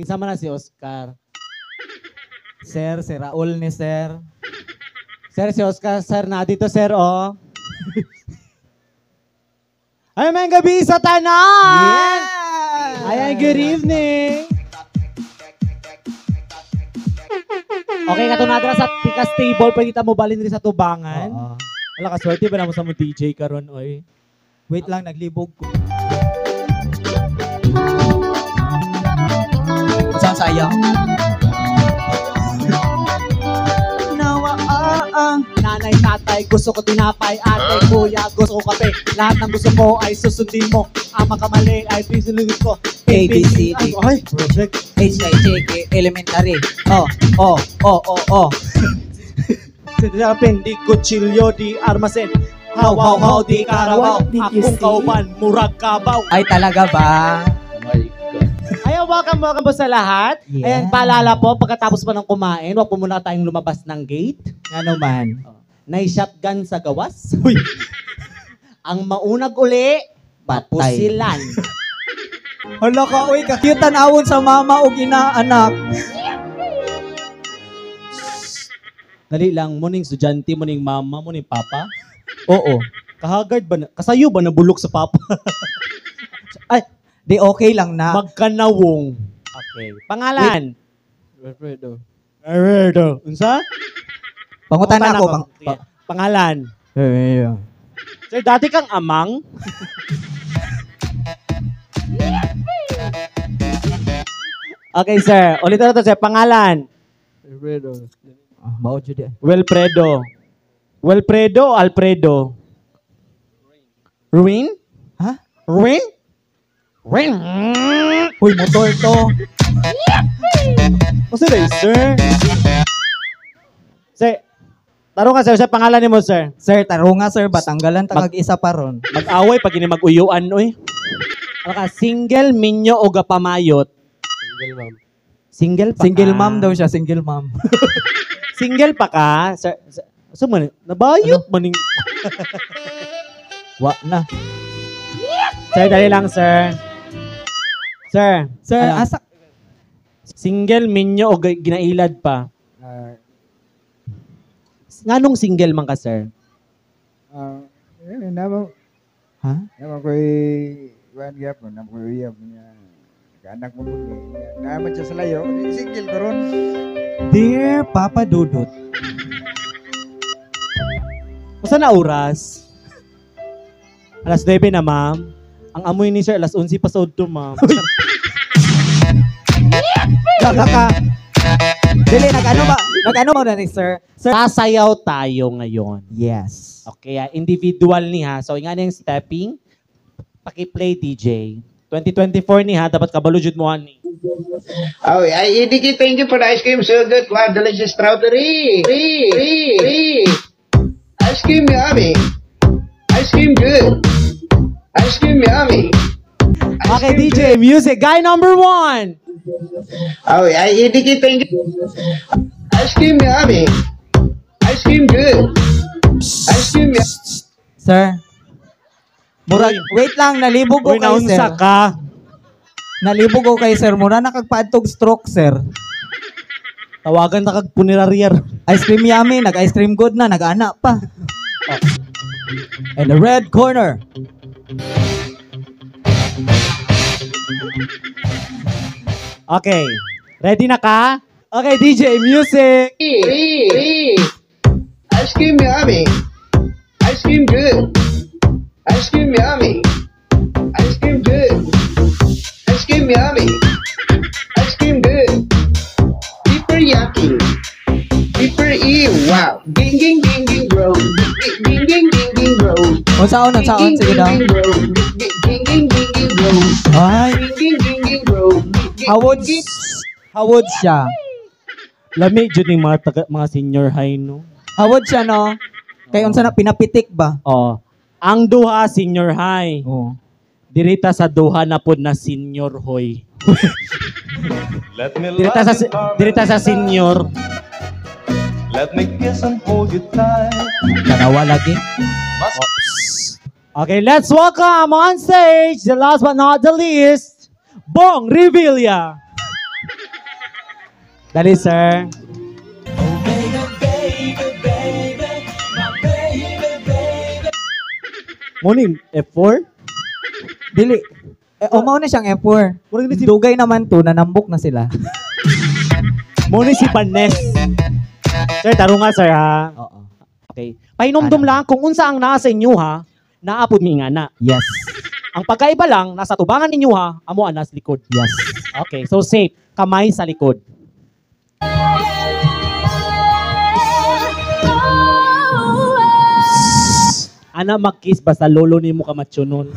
Isama na si Oscar. Sir, si Raul ni sir. Sir, si Oscar, sir, na dito, sir, oh. Ay, may gabi sa tanan! Ay, good evening! Okay, katunadra sa tikas table, pwede mo balin rin sa tubangan. Oo. Wala ka, swerte ba na mo sa mo DJ karon, oy? Wait lang, naglibog ko. Saan sayang? Nanay, tatay, gusto ko tinapay. Ate, kuya, gusto ko kape. Lahat ng gusto ko ay susundin mo. Ang makamali ay pisilugin ko. A, B, C, D. Ay, project. H, I, J, K, elementary. Oh. Sinapin, di kutsilyo, di armasen. Haw, di karabaw. Akong kauban, murag kabaw. Ay, talaga ba? Ayan, welcome po sa lahat. Yeah. Ayan, paalala po, pagkatapos pa ng kumain, wag po muna tayong lumabas ng gate. Ano man? Nai-shotgun sa gawas. Uy. Ang maunag uli, pusilan. Hala ka, uy, kakyutan awon sa mama o ginaanak. Dali lang, muning estudyante, muning mama, muning papa. Oo. Kahagard ba na? Kasayo ba na bulok sa papa? Ay, di okay lang na. Magkanawong. Okay. Pangalan? Alfredo. Unsa? Pangutan ako. Pangalan? Sir, dati kang amang? Okay, sir. Ulitin na to, sir. Pangalan? Alfredo. Bao jud. Wilfredo. Wilfredo o Alfredo? Ruin? Ha? Ruin? Ruin? Uy, motor to. Masa na sir? Sir, tarong ka, sir. Sa pangalan ni mo, sir. Sir, tarunga sir, batanggalan tagag isa pa ron. Mag-away pag ini mag-uyuan, oy. Ano ka, single, minyo, o gapamayot? Single ma'am. Single pa Single ka? mom daw siya, single mom. Single pa ka? Sir, so man, nabayot maning... Wa na. Sir, dali lang, sir. Sir, Sir, ano? asa Single, minyo, o ginailad pa? Nganong single man ka, sir? Naman Ha? ko'y kuhan gyapon, naman ko'y uyab niya. Anak mo mo. Naman siya sa layo, single ko ron. Dear Papa Dudut. Masa na oras? Alas 9 na, ma'am. Ang amoy ni sir, alas 11 pa sa udto, ma'am. Kaka. Dili, nag-ano mo na ni sir? Sir, Sasayaw tayo ngayon. yes. Okay, individual ni ha. So, nga yung stepping, paki-play DJ. 2024 ni ha, dapat kabalo jud mo ni. Oh, Idiki, thank you for the ice cream. So good. Wow, delicious strawberry. Ice cream yummy. Ice cream good. Ice cream yummy. Ice Okay, cream DJ, music. Guy number 1. Oh, Idiki, thank you. Ice cream yummy. Ice cream good. Ice cream yummy. Sir. Murag, wait lang, nalibog ko Uy, kay sir. naunsa ka. Nalibog ko kay sir. Mura nakagpaadtog stroke, sir. Tawagan na kag punerarier. Ice cream yummy, nag-ice cream good na, nag-ana pa. And the red corner. Okay. Ready na ka? Okay, DJ, music. Ice cream yummy. Ice cream good. Ice cream yummy. Ice cream good. Ice cream yummy. Ice cream good. Super yucky. Super wow. Ding ding ding ding bro. Ding ding ding ding bro. Unsaon, sige daw. Ding ding ding ding bro. Ay, Ding ding ding ding bro. hawod siya. Lami jud ning mga senior high no. Hawod siya, no? Kay unsa na pinapitik ba? Oh. Ang duha senior high. Oo. Dirita sa duha na pod na senior hoy. Let me Dirita sa senior. Let me kiss and hold you tight. Dalawa lagi. Okay, let's welcome on stage the last but not the least, Bong Revilla. Dali, sir. Morning, F4? Dili. Umaw na siyang F4. Morning si, Dugay naman to, nanambok na sila. morning si Panes. Sir, tarunga, sir, ha? Oo. Okay. Pahinomdom lang kung unsa ang naa sa inyo, ha? Naapod mi nga na. Yes. Ang pagkaiba lang, nasa tubangan ninyo, ha? Amo anas likod. Yes. Okay, so safe. Kamay sa likod. Ana mag-kiss basta lolo ni mo ka matsyo nun.